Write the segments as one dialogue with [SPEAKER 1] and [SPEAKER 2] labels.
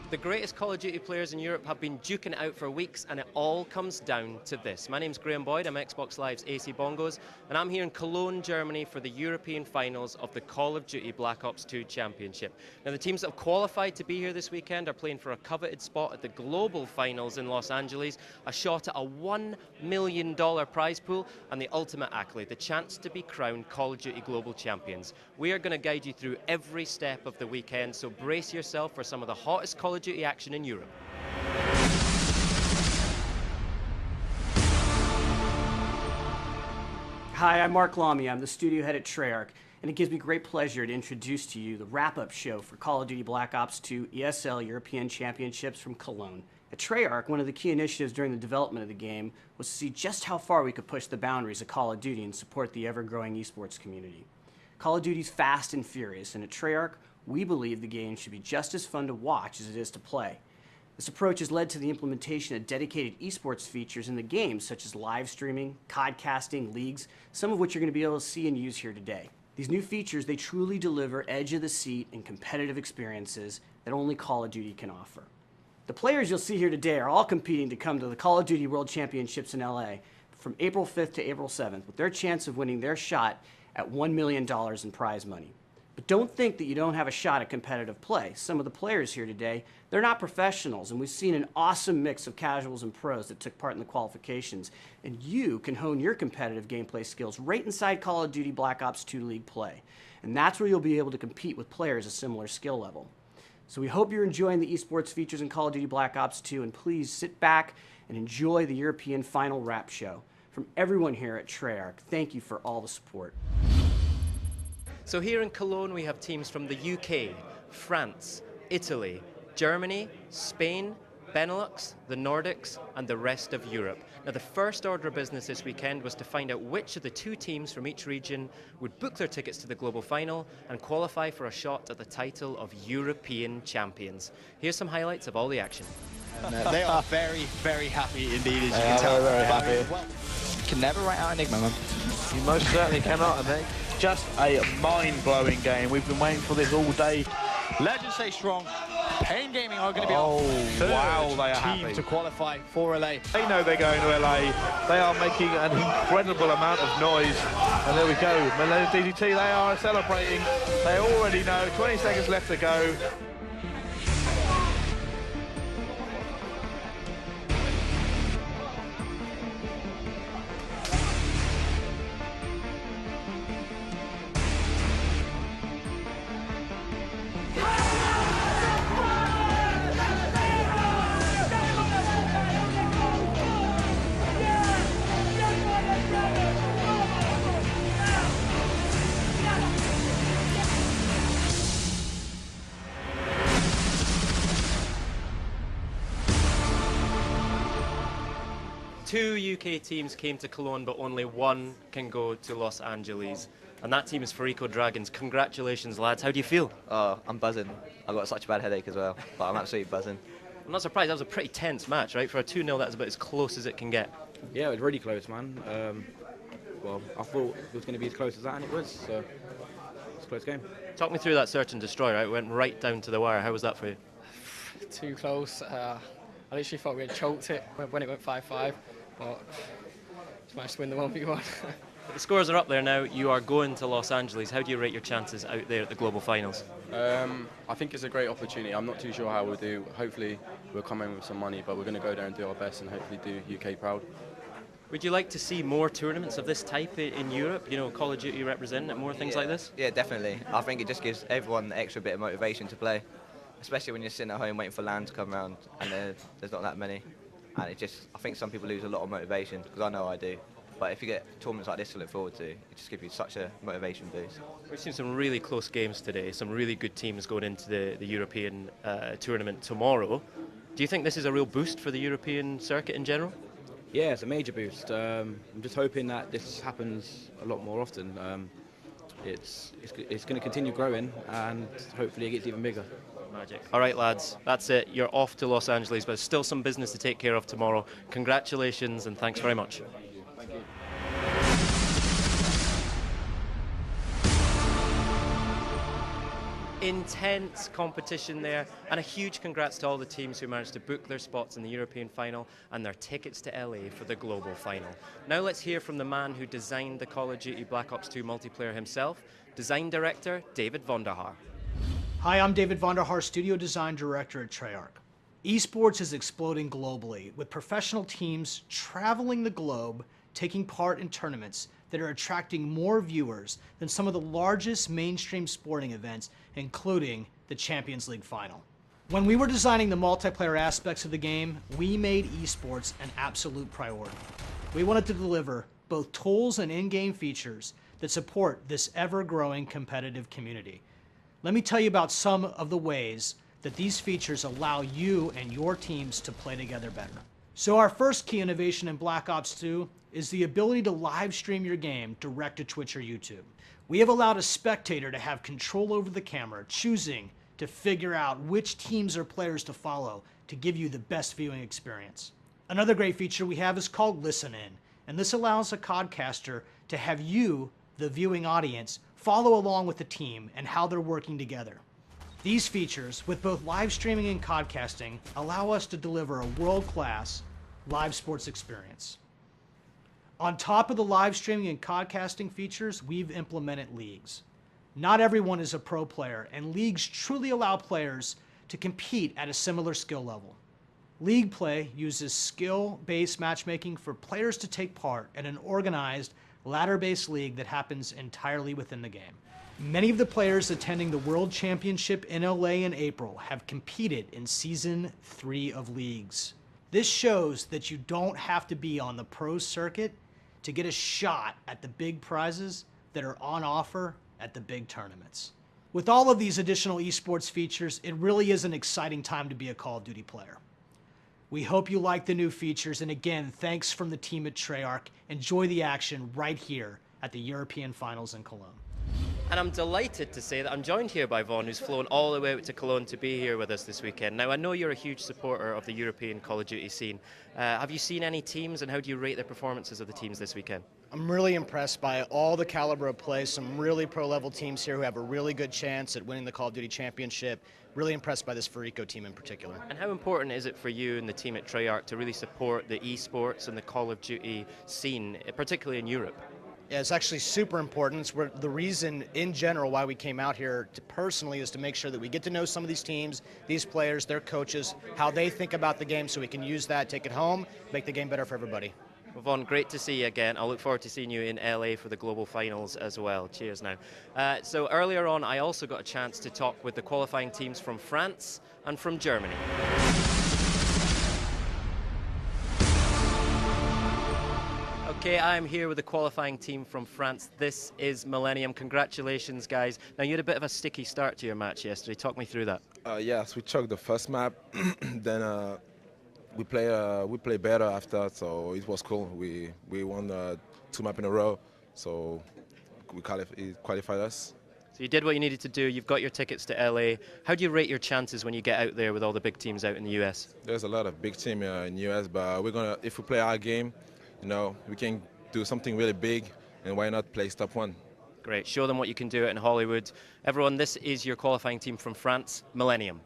[SPEAKER 1] The greatest Call of Duty players in Europe have been duking it out for weeks, and it all comes down to this. My name's Graham Boyd, I'm Xbox Live's AC Bongos, and I'm here in Cologne, Germany for the European finals of the Call of Duty Black Ops 2 Championship. Now, the teams that have qualified to be here this weekend are playing for a coveted spot at the global finals in Los Angeles, a shot at a $1 million prize pool, and the ultimate accolade, the chance to be crowned Call of Duty Global Champions. We are going to guide you through every step of the weekend, so brace yourself for some of the hottest Call of Duty action in Europe.
[SPEAKER 2] Hi, I'm Mark Lamy. I'm the studio head at Treyarch, and it gives me great pleasure to introduce to you the wrap-up show for Call of Duty Black Ops 2 ESL European Championships from Cologne. At Treyarch, one of the key initiatives during the development of the game was to see just how far we could push the boundaries of Call of Duty and support the ever-growing esports community. Call of Duty's fast and furious, and at Treyarch, we believe the game should be just as fun to watch as it is to play. This approach has led to the implementation of dedicated esports features in the game, such as live streaming, codcasting, leagues, some of which you're going to be able to see and use here today. These new features, they truly deliver edge-of-the-seat and competitive experiences that only Call of Duty can offer. The players you'll see here today are all competing to come to the Call of Duty World Championships in LA from April 5th to April 7th, with their chance of winning their shot at $1 million in prize money. But don't think that you don't have a shot at competitive play. Some of the players here today, they're not professionals, and we've seen an awesome mix of casuals and pros that took part in the qualifications. And you can hone your competitive gameplay skills right inside Call of Duty Black Ops 2 League play. And that's where you'll be able to compete with players a similar skill level. So we hope you're enjoying the esports features in Call of Duty Black Ops 2, and please sit back and enjoy the European final wrap show. From everyone here at Treyarch, thank you for all the support.
[SPEAKER 1] So here in Cologne we have teams from the UK, France, Italy, Germany, Spain, Benelux, the Nordics, and the rest of Europe. Now, the first order of business this weekend was to find out which of the two teams from each region would book their tickets to the global final and qualify for a shot at the title of European champions. Here's some highlights of all the action.
[SPEAKER 3] They are very, very happy indeed, as you can tell.
[SPEAKER 4] Very happy.
[SPEAKER 3] Well, you can never write out Enigma, man.
[SPEAKER 4] You most certainly cannot, I think. Just a mind-blowing game. We've been waiting for this all day.
[SPEAKER 3] Legends stay strong. Pain Gaming are going to be
[SPEAKER 4] Oh,
[SPEAKER 3] third
[SPEAKER 4] wow, they are
[SPEAKER 3] team
[SPEAKER 4] happy.
[SPEAKER 3] to qualify for LA.
[SPEAKER 4] They know they're going to LA. They are making an incredible amount of noise. And there we go. Millennium DDT, they are celebrating. They already know. 20 seconds left to go.
[SPEAKER 1] Two UK teams came to Cologne, but only one can go to Los Angeles. And that team is Farico Dragons. Congratulations, lads. How do you feel?
[SPEAKER 5] Oh, I'm buzzing. I've got such a bad headache as well, but I'm absolutely buzzing.
[SPEAKER 1] I'm not surprised. That was a pretty tense match, right? For a 2-0, that's about as close as it can get.
[SPEAKER 6] Yeah, it was really close, man. Well, I thought it was going to be as close as that, and it was. So it's a close game.
[SPEAKER 1] Talk me through that search and destroy, right? It went right down to the wire. How was that for you?
[SPEAKER 7] Too close. I literally thought we had choked it when it went 5-5, but just managed to win the 1v1.
[SPEAKER 1] But the scores are up there now. You are going to Los Angeles. How do you rate your chances out there at the global finals?
[SPEAKER 8] I think it's a great opportunity. I'm not too sure how we'll do. Hopefully we'll come in with some money, but we're going to go there and do our best and hopefully do UK proud.
[SPEAKER 1] Would you like to see more tournaments of this type in Europe? You know, Call of Duty representing more things like this?
[SPEAKER 5] Yeah, definitely. I think it just gives everyone an extra bit of motivation to play, especially when you're sitting at home waiting for LAN to come around and there's not that many. And I think some people lose a lot of motivation, because I know I do. But if you get tournaments like this to look forward to, it just gives you such a motivation boost.
[SPEAKER 1] We've seen some really close games today, some really good teams going into the European tournament tomorrow. Do you think this is a real boost for the European circuit in general?
[SPEAKER 6] Yeah, it's a major boost. I'm just hoping that this happens a lot more often. It's going to continue growing, and hopefully it gets even bigger.
[SPEAKER 1] Magic. All right, lads, that's it. You're off to Los Angeles, but there's still some business to take care of tomorrow. Congratulations, and thanks very much.
[SPEAKER 6] Thank you.
[SPEAKER 1] Intense competition there, and a huge congrats to all the teams who managed to book their spots in the European final and their tickets to LA for the global final. Now let's hear from the man who designed the Call of Duty Black Ops 2 multiplayer himself, design director David Vonderhaar.
[SPEAKER 9] Hi, I'm David Vonderhaar, studio design director at Treyarch. Esports is exploding globally, with professional teams traveling the globe, taking part in tournaments that are attracting more viewers than some of the largest mainstream sporting events, including the Champions League final. When we were designing the multiplayer aspects of the game, we made esports an absolute priority. We wanted to deliver both tools and in-game features that support this ever-growing competitive community. Let me tell you about some of the ways that these features allow you and your teams to play together better. So our first key innovation in Black Ops 2 is the ability to live stream your game direct to Twitch or YouTube. We have allowed a spectator to have control over the camera, choosing to figure out which teams or players to follow to give you the best viewing experience. Another great feature we have is called Listen In, and this allows a codcaster to have you, the viewing audience, follow along with the team and how they're working together. These features, with both live streaming and codcasting, allow us to deliver a world-class live sports experience. On top of the live streaming and codcasting features, we've implemented leagues. Not everyone is a pro player, and leagues truly allow players to compete at a similar skill level. League play uses skill-based matchmaking for players to take part in an organized, ladder-based league that happens entirely within the game. Many of the players attending the World Championship in LA in April have competed in Season 3 of leagues. This shows that you don't have to be on the pro circuit to get a shot at the big prizes that are on offer at the big tournaments. With all of these additional esports features, it really is an exciting time to be a Call of Duty player. We hope you like the new features, and again, thanks from the team at Treyarch. Enjoy the action right here at the European Finals in Cologne.
[SPEAKER 1] And I'm delighted to say that I'm joined here by Vaughn, who's flown all the way out to Cologne to be here with us this weekend. Now, I know you're a huge supporter of the European Call of Duty scene. Have you seen any teams, and how do you rate the performances of the teams this weekend?
[SPEAKER 10] I'm really impressed by all the caliber of play, some really pro-level teams here who have a really good chance at winning the Call of Duty Championship. Really impressed by this Furico team in particular.
[SPEAKER 1] And how important is it for you and the team at Treyarch to really support the esports and the Call of Duty scene, particularly in Europe?
[SPEAKER 10] Yeah, it's actually super important. It's the reason, in general, why we came out here personally is to make sure that we get to know some of these teams, these players, their coaches, how they think about the game, so we can use that, take it home, make the game better for everybody.
[SPEAKER 1] Well, Vaughn, great to see you again. I'll look forward to seeing you in LA for the global finals as well. Cheers now. So earlier on, I also got a chance to talk with the qualifying teams from France and from Germany. Okay, I am here with the qualifying team from France. This is Millénium. Congratulations, guys. Now, you had a bit of a sticky start to your match yesterday. Talk me through that.
[SPEAKER 11] Yes, we choked the first map. Then we play better after, so it was cool. We won 2 maps in a row, so it qualified us.
[SPEAKER 1] So you did what you needed to do. You've got your tickets to LA. How do you rate your chances when you get out there with all the big teams out in the US?
[SPEAKER 11] There's a lot of big teams in the US, but if we play our game, we can do something really big, and why not place top 1?
[SPEAKER 1] Great. Show them what you can do in Hollywood. Everyone, this is your qualifying team from France, Millénium.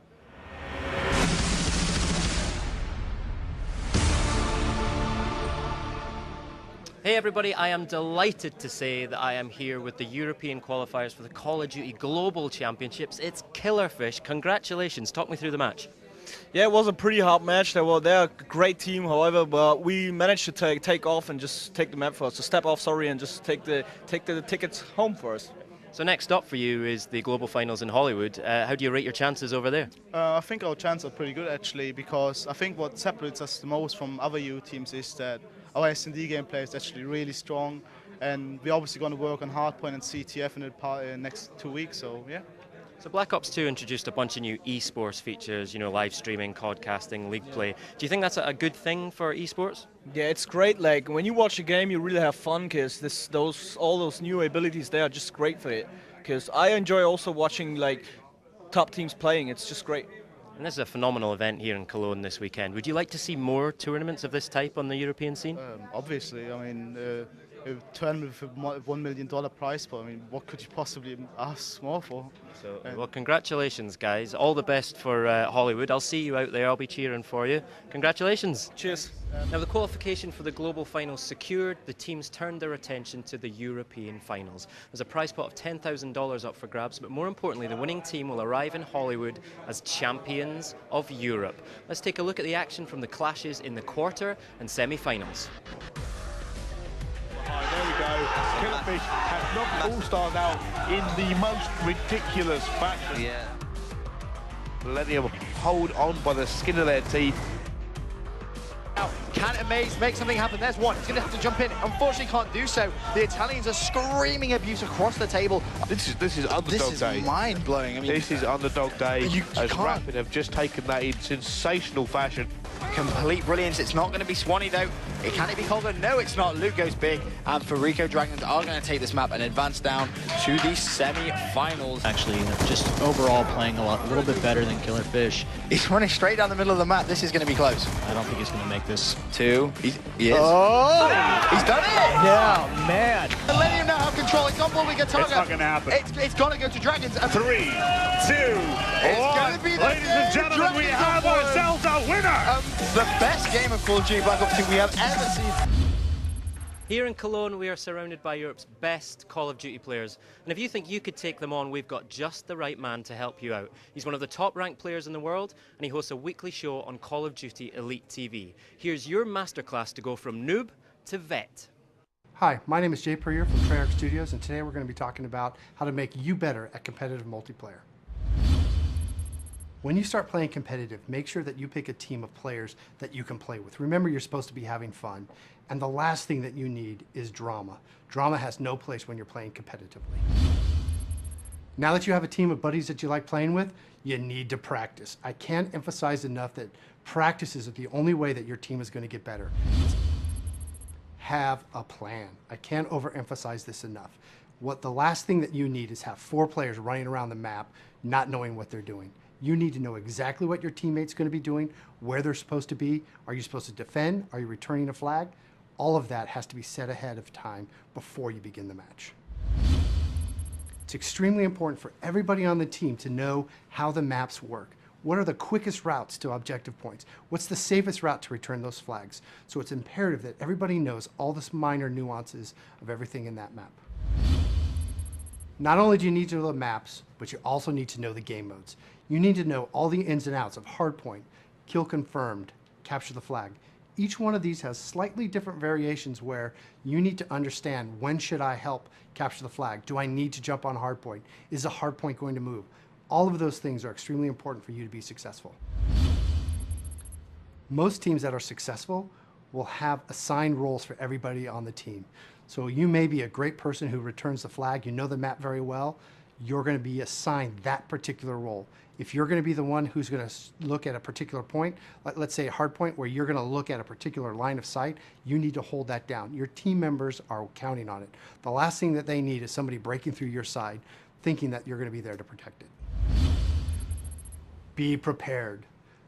[SPEAKER 1] Hey everybody, I am delighted to say that I am here with the European qualifiers for the Call of Duty Global Championships. It's Killerfish. Congratulations. Talk me through the match.
[SPEAKER 12] Yeah, it was a pretty hard match. They're a great team, however, but we managed to take off and just take the map for us, to step off, sorry, and just take the tickets home for us.
[SPEAKER 1] So next up for you is the global finals in Hollywood. How do you rate your chances over there?
[SPEAKER 13] I think our chances are pretty good actually, because I think what separates us the most from other EU teams is that our S&D gameplay is actually really strong, and we're obviously going to work on hardpoint and CTF in the next 2 weeks, so yeah.
[SPEAKER 1] So Black Ops 2 introduced a bunch of new esports features, live streaming, codcasting, league play. Do you think that's a good thing for esports?
[SPEAKER 12] Yeah, it's great. Like when you watch a game, you really have fun because all those new abilities there are just great for it. Because I enjoy also watching like top teams playing. It's just great.
[SPEAKER 1] And this is a phenomenal event here in Cologne this weekend. Would you like to see more tournaments of this type on the European scene?
[SPEAKER 13] Obviously, I mean, a tournament with a $1 million prize pool. I mean, what could you possibly ask more for?
[SPEAKER 1] So, well, congratulations, guys. All the best for Hollywood. I'll see you out there. I'll be cheering for you. Congratulations.
[SPEAKER 10] Cheers.
[SPEAKER 1] Now, the qualification for the global finals secured, the teams turned their attention to the European finals. There's a prize pot of $10,000 up for grabs, but more importantly, the winning team will arrive in Hollywood as champions of Europe. Let's take a look at the action from the clashes in the quarter and semi-finals.
[SPEAKER 4] There we go. Killerfish has knocked All-Stars out in the most ridiculous fashion.
[SPEAKER 5] Yeah.
[SPEAKER 4] Millennium hold on by the skin of their teeth.
[SPEAKER 3] Now, can Amaze make something happen? There's one. He's going to have to jump in. Unfortunately, can't do so. The Italians are screaming abuse across the table.
[SPEAKER 4] This is underdog day.
[SPEAKER 3] This is mind-blowing. I mean,
[SPEAKER 4] this is underdog day, as Rapid have just taken that in sensational fashion.
[SPEAKER 3] Complete brilliance. It's not going to be Swanee, though. Can it be Colgan? No, it's not. Luke goes big, and Farico Dragons are going to take this map and advance down to the semi-finals.
[SPEAKER 14] Actually, just overall playing a little bit better than Killerfish.
[SPEAKER 3] He's running straight down the middle of the map. This is going to be close.
[SPEAKER 14] I don't think he's going to make this.
[SPEAKER 3] Two. He is.
[SPEAKER 14] Oh!
[SPEAKER 3] He's done it!
[SPEAKER 14] Yeah, man.
[SPEAKER 3] Millennium now have control. It's on board with Gataga.
[SPEAKER 4] It's not going to happen.
[SPEAKER 3] It's going to go to Dragons.
[SPEAKER 4] 3, 2, 1.
[SPEAKER 3] Going to be the
[SPEAKER 4] Ladies and gentlemen, we have ourselves a winner!
[SPEAKER 3] The best game of Call of Duty Black Ops 2 we have ever seen.
[SPEAKER 1] Here in Cologne, we are surrounded by Europe's best Call of Duty players. And if you think you could take them on, we've got just the right man to help you out. He's one of the top-ranked players in the world, and he hosts a weekly show on Call of Duty Elite TV. Here's your masterclass to go from noob to vet.
[SPEAKER 15] Hi, my name is Jay Puryear from Treyarch Studios, and today we're going to be talking about how to make you better at competitive multiplayer. When you start playing competitive, make sure that you pick a team of players that you can play with. Remember, you're supposed to be having fun. And the last thing that you need is drama. Drama has no place when you're playing competitively. Now that you have a team of buddies that you like playing with, you need to practice. I can't emphasize enough that practice is the only way that your team is going to get better. Have a plan. I can't overemphasize this enough. The last thing that you need is have 4 players running around the map not knowing what they're doing. You need to know exactly what your teammate's going to be doing, where they're supposed to be. Are you supposed to defend? Are you returning a flag? All of that has to be set ahead of time before you begin the match. It's extremely important for everybody on the team to know how the maps work. What are the quickest routes to objective points? What's the safest route to return those flags? So it's imperative that everybody knows all the minor nuances of everything in that map. Not only do you need to know the maps, but you also need to know the game modes. You need to know all the ins and outs of hardpoint, kill confirmed, capture the flag. Each one of these has slightly different variations where you need to understand, when should I help capture the flag? Do I need to jump on hardpoint? Is the hardpoint going to move? All of those things are extremely important for you to be successful. Most teams that are successful will have assigned roles for everybody on the team. So you may be a great person who returns the flag, you know the map very well, you're going to be assigned that particular role. If you're going to be the one who's going to look at a particular point, let's say a hard point where you're going to look at a particular line of sight, you need to hold that down. Your team members are counting on it. The last thing that they need is somebody breaking through your side thinking that you're going to be there to protect it. Be prepared.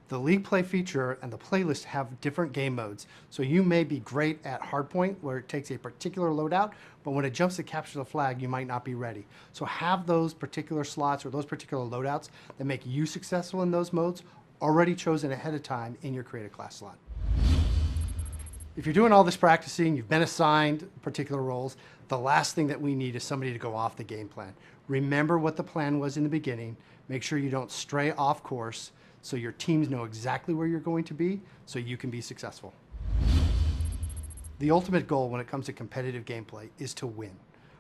[SPEAKER 15] The League Play feature and the playlist have different game modes. So you may be great at hardpoint where it takes a particular loadout, but when it jumps to capture the flag, you might not be ready. So have those particular slots or those particular loadouts that make you successful in those modes already chosen ahead of time in your creative class slot. If you're doing all this practicing, you've been assigned particular roles, the last thing that we need is somebody to go off the game plan. Remember what the plan was in the beginning. Make sure you don't stray off course, so your teams know exactly where you're going to be so you can be successful. The ultimate goal when it comes to competitive gameplay is to win.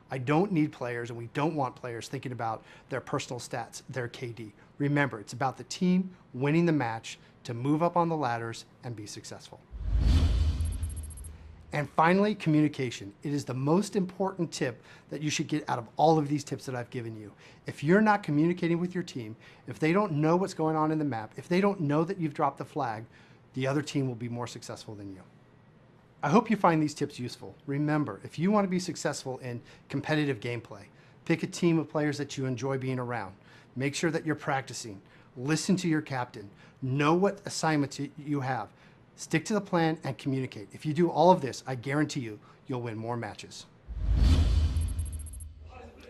[SPEAKER 15] I don't need players, and we don't want players thinking about their personal stats, their KD. Remember, it's about the team winning the match to move up on the ladders and be successful. And finally, communication. It is the most important tip that you should get out of all of these tips that I've given you. If you're not communicating with your team, if they don't know what's going on in the map, if they don't know that you've dropped the flag, the other team will be more successful than you. I hope you find these tips useful. Remember, if you want to be successful in competitive gameplay, pick a team of players that you enjoy being around. Make sure that you're practicing. Listen to your captain. Know what assignments you have. Stick to the plan and communicate. If you do all of this, I guarantee you, you'll win more matches.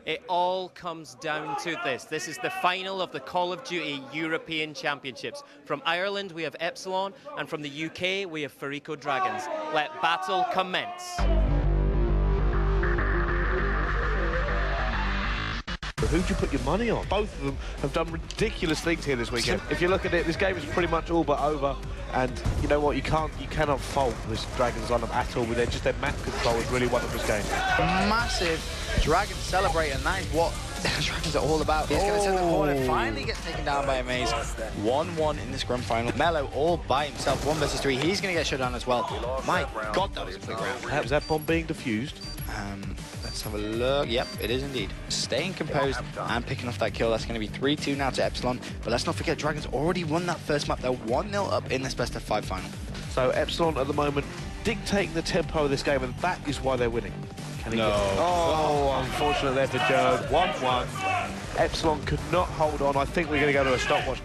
[SPEAKER 1] It all comes down to this. This is the final of the Call of Duty European Championships. From Ireland, we have Epsilon, and from the UK, we have Farico Dragons. Let battle commence.
[SPEAKER 4] Who'd you put your money on? Both of them have done ridiculous things here this weekend. If you look at it, this game is pretty much all but over. And you know what? You cannot fault this Dragons lineup at all. With just their map control is really one of this game.
[SPEAKER 3] Massive Dragons celebrate, and that is what Dragons are all about. He's going to send the corner, finally gets taken down by Amaze. 1-1 in this grand final. Mello all by himself, 1 versus 3. He's going to get shut down as well. My God, that was a big round.
[SPEAKER 4] Was that bomb being defused?
[SPEAKER 3] Let's have a look. Yep, it is indeed. Staying composed and picking off that kill. That's going to be 3-2 now to Epsilon. But let's not forget, Dragons already won that first map. They're 1-0 up in this best-of-5 final.
[SPEAKER 4] So Epsilon at the moment dictating the tempo of this game, and that is why they're winning. Can he
[SPEAKER 3] No.
[SPEAKER 4] Oh, unfortunate there for Jerd. 1-1. Epsilon could not hold on. I think we're going to go to a stopwatch.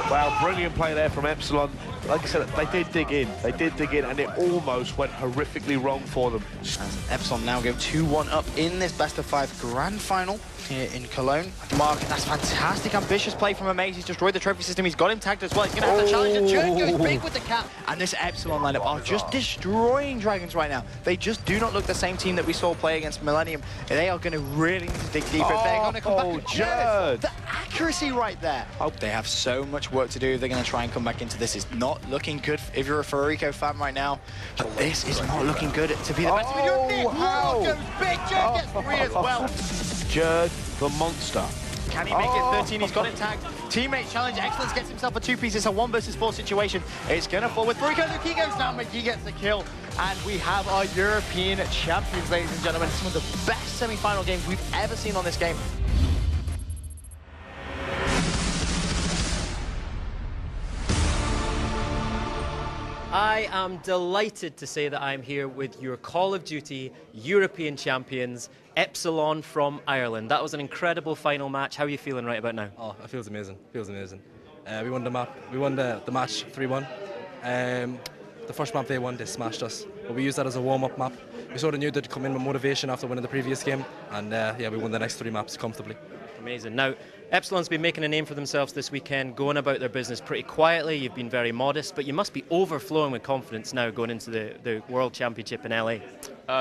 [SPEAKER 4] Wow, brilliant play there from Epsilon. Like I said, they did dig in. They did dig in, and it almost went horrifically wrong for them.
[SPEAKER 3] As Epsilon now go 2-1 up in this best-of-5 grand final here in Cologne. Mark, that's fantastic, ambitious play from Amaze. He's destroyed the trophy system. He's got him tagged as well. He's going to have to challenge. And Jerd goes big with the cap. And this Epsilon lineup are just destroying Dragons right now. They just do not look the same team that we saw play against Millénium. They are going to really need to dig deeper. If they're going to come back.
[SPEAKER 4] Jerd!
[SPEAKER 3] The accuracy right there. They have so much work to do. They're going to try and come back into this. It's not looking good if you're a Farico fan right now. But this is not looking good to be the best.
[SPEAKER 4] How?
[SPEAKER 3] Goes big. Jerd gets 3 as well.
[SPEAKER 4] Jerd, the monster.
[SPEAKER 3] Can he make it? 13, he's got it tagged. Teammate challenge, Excellence gets himself a 2-piece. It's a 1 versus 4 situation. It's going to fall with Farico. He goes down, McGee gets the kill. And we have our European champions, ladies and gentlemen. Some of the best semi-final games we've ever seen on this game.
[SPEAKER 1] I am delighted to say that I'm here with your Call of Duty European champions, Epsilon from Ireland. That was an incredible final match. How are you feeling right about now?
[SPEAKER 6] Oh, it feels amazing. Feels amazing. We won the map. We won the match 3-1. The first map they won, they smashed us. But we used that as a warm-up map. We sort of knew they'd come in with motivation after winning the previous game, and yeah, we won the next 3 maps comfortably.
[SPEAKER 1] Amazing. Now, Epsilon's been making a name for themselves this weekend, going about their business pretty quietly. You've been very modest, but you must be overflowing with confidence now going into the World Championship in LA.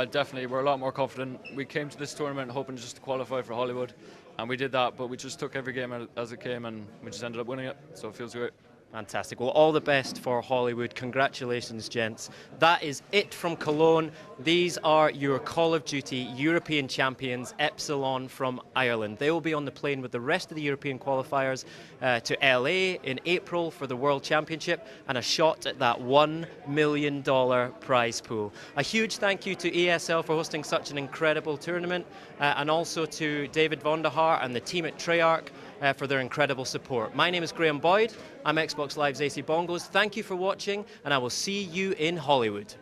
[SPEAKER 16] Definitely, we're a lot more confident. We came to this tournament hoping just to qualify for Hollywood, and we did that, but we just took every game as it came, and we just ended up winning it, so it feels great.
[SPEAKER 1] Fantastic. Well, all the best for Hollywood. Congratulations, gents. That is it from Cologne. These are your Call of Duty European champions, Epsilon from Ireland. They will be on the plane with the rest of the European qualifiers to LA in April for the World Championship and a shot at that $1 million prize pool. A huge thank you to ESL for hosting such an incredible tournament, and also to David Vonderhaar and the team at Treyarch for their incredible support. My name is Graham Boyd. I'm Xbox Live's AC Bongos. Thank you for watching, and I will see you in Hollywood.